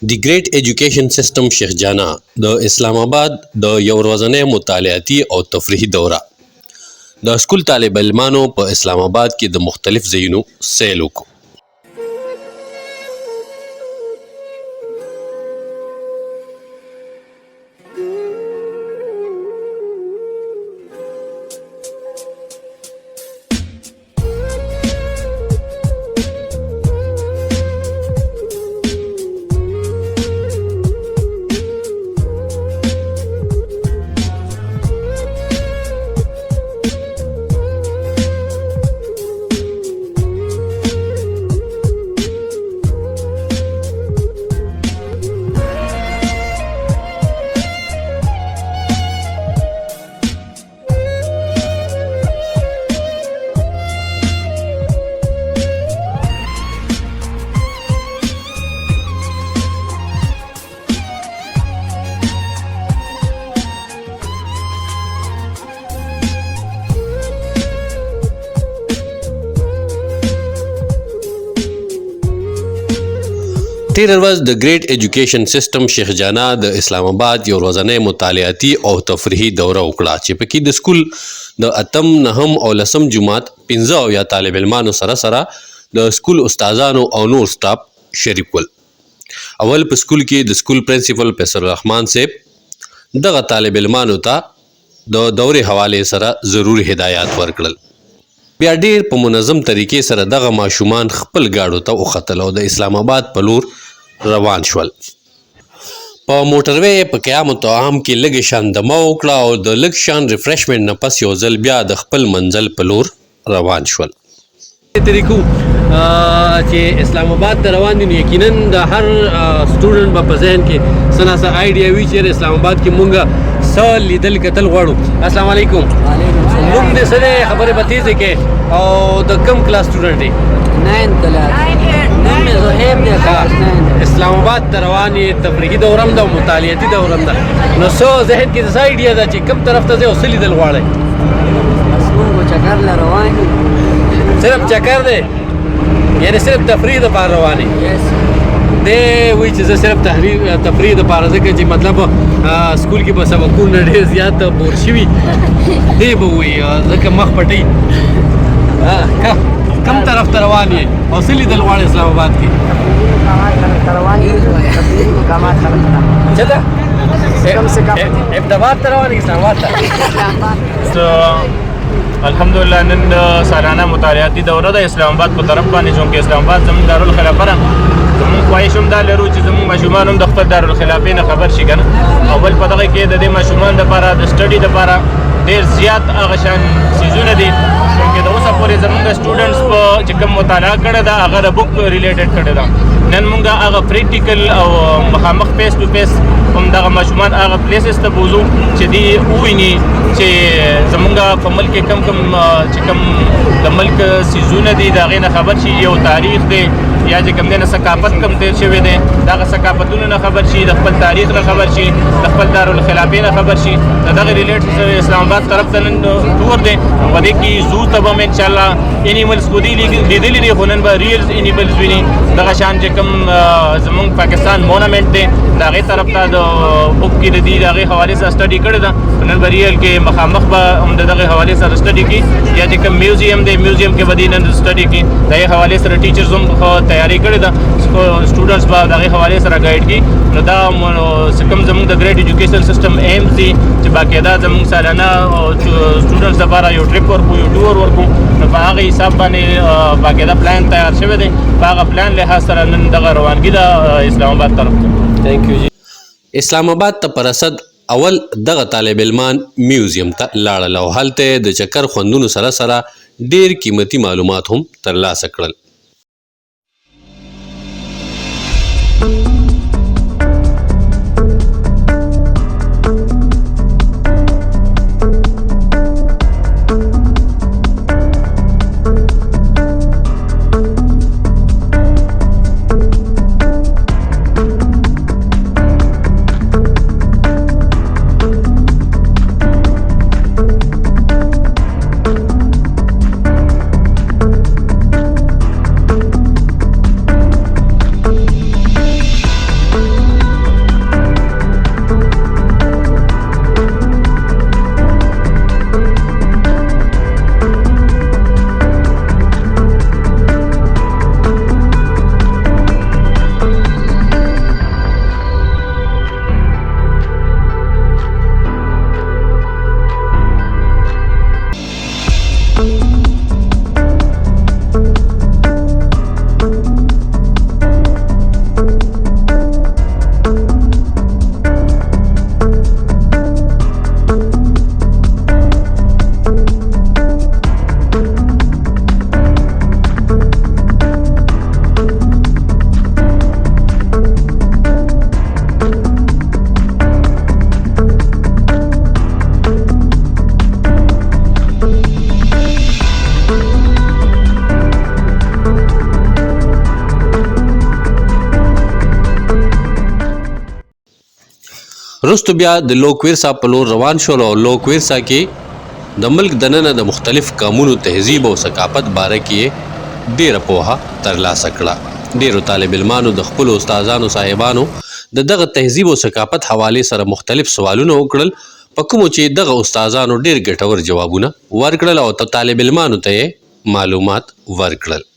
دی ګریټ ایجوکیشن سیستم شیخ جانا د اسلام آباد د یو ورځنۍ مطالعاتي او تفریحي دوره د سکول طالب علمانو په اسلام آباد کې د مختلف ځایونو سیل وکړو. تیر ورځ د ګریټ ایجوکیشن سیستم شیخ جانا د اسلام آباد یو ورځنۍ مطالعاتي او تفریحي دوره وکړه چې پکې د سکول د اتم نهم او لسم جماعت 15 طالب علمانو سره د سکول استادانو او نور سټاف شریک ول. اول په سکول کې د سکول پرنسپل فیصل الرحمن صاحب دغه طالب علمانو ته د دورې حواله سره ضروري هدایات ورکړل. بیا ډیر په منظم طریقې سره دغه ماشومان خپل گاډو ته وختل او د اسلام آباد په لور روان شول. په موټروي په قیامت عام کې لږ شان دمه وکړه او د لږ شان ریفریشمنټ نه پس یو ځل بیا د خپل منزل په لور روان شول. طریقو چې اسلام آباد ته روان دي یقینا د هر سټوډنټ په ذهن کې سناسه آیډیا وی چې اسلام آباد کې مونږه سال لیدل کتل غواړو. السلام علیکم. نوم دې سره خبره بتیزه کې او د کم کلاس سټوډنټ دی؟ 9 کلاس. نوم مې زهیب دی کلاس 9. اسلام آباد ته روانې تفریحي دورم ده او مطالعاتي دورم ده، نو څه ذهن کې څه آیډیا ده چې کوم طرف ته ځئ او څه لیدل غواړئ؟ بس مونږ چکر له روان یو. صرف چکر دی؟ یعنې صرف تفریح دپاره روان یې؟ دی وایي چې زه صرف تفریح دپاره ځکه چې مطلب سکول کې به سبقونه ډېر زیات بور شوي دی به وایي ځکه مخ پټوي. کم طرف ته روان یې او څه لیدل غواړې اسلام آباد کې؟ ابداباد ته روان یې اسلام آباد ته؟ الحمدلله نن سالانه مطالعاتي دوره د اسلام آباد په طرف باندې چونکې اسلام آباد زموږ دارالخلافه ده، زموږ خواهش هم دا لرو چې زموږ ماشومان هم د خپل دارالخلافې نه خبر شي که نه، او بل په دغه کې د دې ماشومان دپاره د سټډي دپاره ډېر زیات هغه شان څیزونه دي چونکې د اوسه پورې زموږ سټوډنټس په چې کوم مطالعه کړې ده هغه د بک ریلیټډ کړې ده. نن موږ هغه پریکټیکل او مخامخ فیس ټو فیس هم دغه ماشومان هغه پلیسز ته بوځو چې دوی وویني چې زموږ په ملک کم چې کوم د ملک څیزونه دي د هغې نه خبر شي، یو تاریخ دی یا چې کوم دی نه ثقافت کم تیر شوی دی دغه ثقافتونو نه خبر شي، د خپل تاریخ نه خبر شي، د خپل دارالخلافې نه خبر شي. د دغه ریلیټ اسلام آباد طرف ته نن ټور دی، په دې کې زو ته به هم انشاءالله انیملز خو دي لیدلي دي خو نن به ریلز انیملز ویني. دغه شان چې کوم زموږ پاکستان مونومنټ دی د هغې طرف ته د بک کې د دې د هغې حوالې سره سټډي کړې ده، نن به ریل کې مخامخ به هم د دغې حوالې سره سټډي کړي، یا چې کوم میوزیم دی میوزیم کې به دوی نن سټډي کړي. د هغې حوالې سره ټیچرز هم تیاری کړې ده، سټوډنټس به د هغې حوالې سره ګایډ کړي. نو دا چې کوم زموږ د ګریټ ایجوکیشن سیسټم ایمز دي چې باقاعده زموږ سالانه سټوډنټس لپاره یو ټریپ ورکو یو ټور ورکو، نو په هغه حساب باندې باقاعده پلان تیار شوی دی. په هغه پلان لحاظ سره نن دغه روانګي ده اسلام آباد طرف ته. تھینک یو جی. اسلام آباد ته پر رسد اول دغه طالب علمان میوزیم ته لاړل او هلته د چکر خوندونو سره ډیر قیمتي معلومات هم ترلاسه کړل. وروسته بیا د لوکویرسا په لور روان شول او لوکویرسا کې د ملک دننه د مختلف قومونو تهذیب او ثقافت باره کې ډیره پوهه ترلاسه کړه. ډیرو طالب علمانو د خپلو استادانو صاحبانو د دغه تهذیب او ثقافت حوالې سره مختلف سوالونه وکړل، په کومو چې دغه استادانو ډیر ګټور جوابونه ورکړل او طالب علمانو ته یې معلومات ورکړل.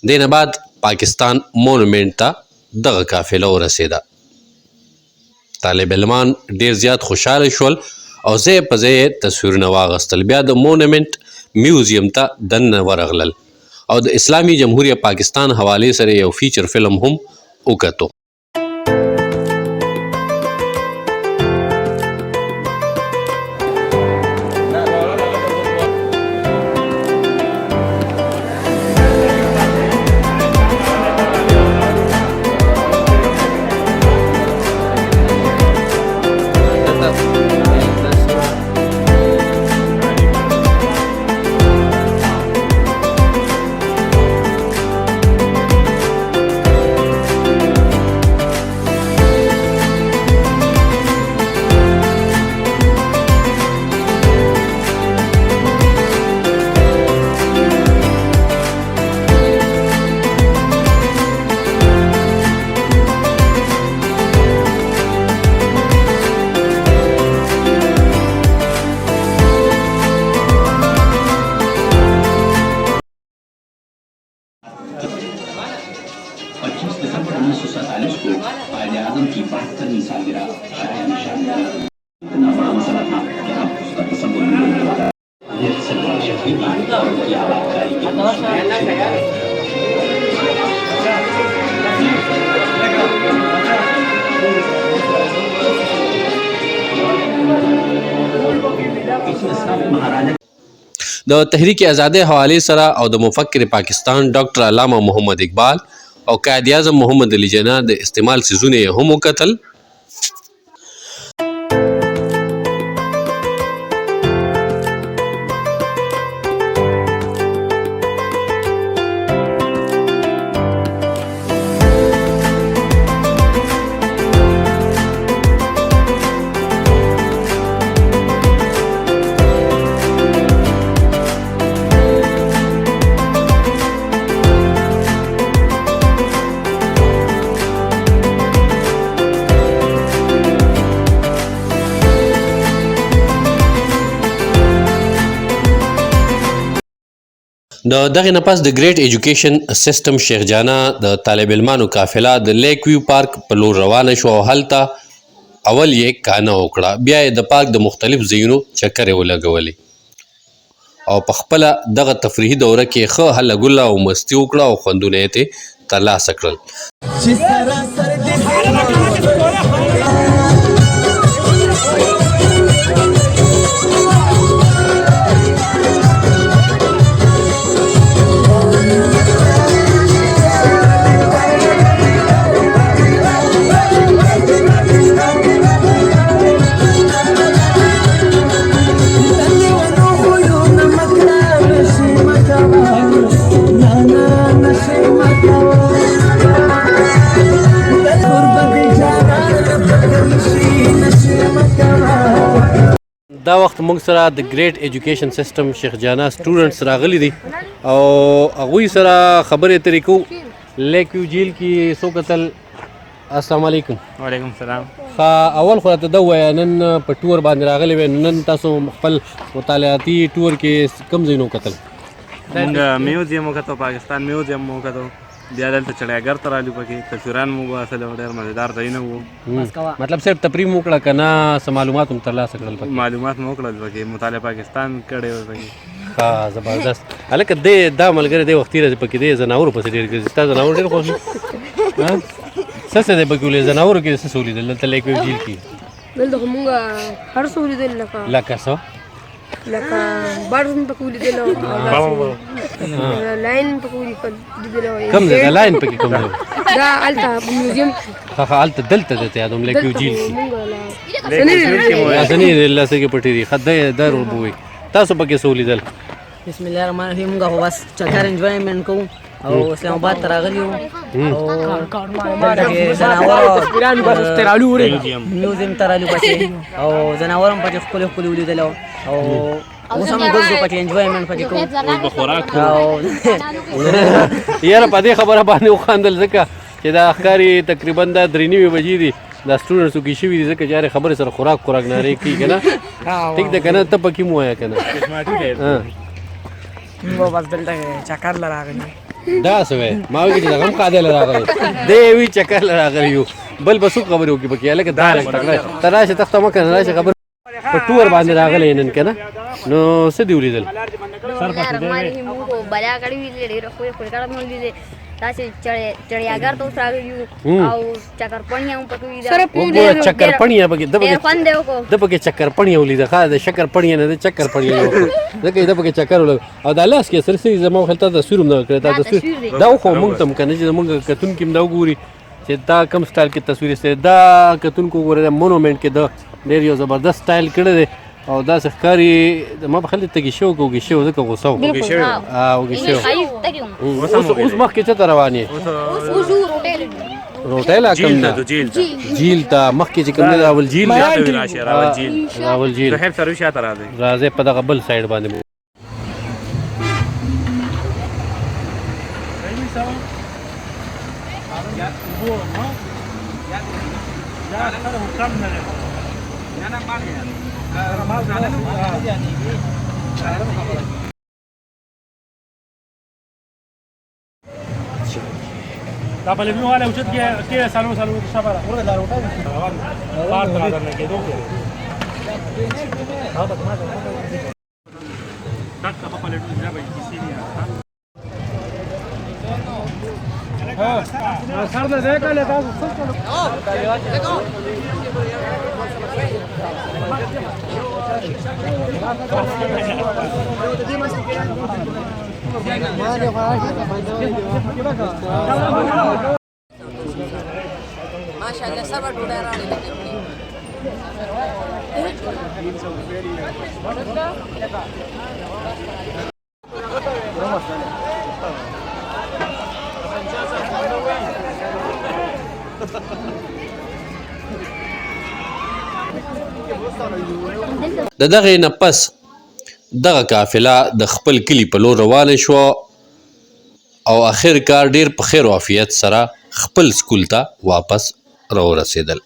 دینه بعد پاکستان مونومنټ ته دغه قافله ورسېده. طالب علمان ډیر زیات خوشحاله شول او ځای په ځای تصویرونه واغستل. بیا د مونومنټ میوزیم ته دننه ورغلل او د اسلامي جمهوریه پاکستان حوالې سره یو فیچر فلم هم وکتو. د تحریک آزادۍ حوالې سره او د مفکر پاکستان ډاکټر علامه محمد اقبال او قائد اعظم محمد علي جناح د استعمال څیزونه یې هم وکتل. د دغه نه پس د ګریټ ایجوکیشن سیستم شیخ جانا د طالب علمانو قافله د لیک ویو پارک په لور روانه شو او هلته اول یې کانه وکړه. بیا یې د پارک د مختلف ځایونو چکرې ولګولې او په خپله دغه تفریحي دوره کې ښه هله ګله او مستي وکړه او خوندونه یې ترې ترلاسه کړل. دا وخت موږ سره د ګریټ ایجوکیشن سیستم شیخ جانا سټوډنټس راغلي دي او هغوی سره خبرې اترې کوو. لیک ویو جیل کې څو کتل. السلام علیکم. وعلیکم السلام. اول خو راته دا ووایه نن په ټور باندې راغلی وې، نن تاسو خپل مطالعاتي ټور کې کوم ځایونه وکتل؟ موږ میوزیم وکتو، پاکستان میوزیم مو وکتو، بیا دلته چړیاګر ته رالو، پکې تصویران مو وباسل، ډېر مزېدار ځایونه وو. مطلب صرف تفریح مو وکړه که نه څه معلومات هم ترلاسه کړل؟ معلومات مو وکړل، پکې مطالعه پاکستان کړی و پکې. ښه زبردست. هلکه دا ملګری دی وختي راځي پکې دی ځناورو پسې ډېر ګرځي. ستا ځناور ډېر خوښ دي؟ څه څه دی پکې ولې ځناورو کې څه څه ولیدل دلته لیک ویو جیل کې؟ دلته خو مونږ هر څه ولیدل، لکه څه؟ لکه باډ مې پکې ولیدل او لاین مې پکې ولیدل. کوم ځای دا لاین پکې کوم ځای؟ دا هلته میوزیم. ښه هلته دلته درته یادوم لیک ویو جیل کې. مونږ لاسې کې پټې دي. ښه دی وربوئ. تاسو پکې څه ولیدل؟ بسم الله الرحمن الرحیم. موږ خو بس چکر انجوایمنټ کوو او اسلام آباد ته راغلي وو او دلته کې ځناور میوزیم ته رالو پسې او ځناور هم پکې ښکلي ښکلي ولیدل او اوس هم ګرځو پکې انجوایمنټ پکې کوو. اوس به خوراک کوو. یاره په دې خبره باندې وخاندل ځکه چې دا ښکاري تقریبا دا 3:30 بجې دي، دا سټوډنټس وکې شوي دي ځکه چې هرې خبرې سره خوراک نارې کوي که نه. ټیک ده که نه ته پکې مو وایه که نه. موږ بس دلته چکر له راغلي. دا څه وایي؟ ما وایي چې دغه هم قاعده له راغلی دی وي چکر له راغلی یو بل به څوک خبرې وکړي پکې. هلکه دا ته راشه تخته مه کنه راشه خبر په ټور باندې راغلی نن که نه نو څه دې ولیدل موږ بلا کړي وي ډېر خو یې کړه مونږ دي تاسو چړیاګر ته اوس راغلي او چکرپڼي هم پکې وي وګوره چکرپڼي پکې ډېر خوند یې وکړو ده پکې چکرپڼي ولیده ښه د شکرپڼي نه د چکرپڼي ځکه یې ده پکې چکر ولګ او دا لاس کې سره سوي زما خیال تا تصویر هم دغه کړی تا تصویر دا وخو موږ ته هم که نه چې زموږ کتونکي هم دا وګوري چې دا کوم سټایل کې تصویر ایستلی دا کتونکو وګوره دا مونومنټ کې د ډېر یو زبردست سټایل کړی دی او داسې ښکاري ما به خلک تږي شوي که اوږې شوي ځکه غوسه و اوږې شوي اوس مخکې څه ته روان یې روټۍ لا کوم نه جیل ته مخکې چې کوم دی راول جیل راول جیل راځئ په دغه بل سایډ باندې دا په لګنو والا اوچت کې سالو شپه ورته دا روټه پار تر درنه کېدو تک په لګنو ځای به کیسې ها سر دې ده کله تاسو ماشاءالله سبا ډوډۍ راوړې د دغې نه پس دغه قافله د خپل کلي په لور روانه شوه او آخر کار ډېر په خیر و عافیت سره خپل سکول ته واپس راورسېدل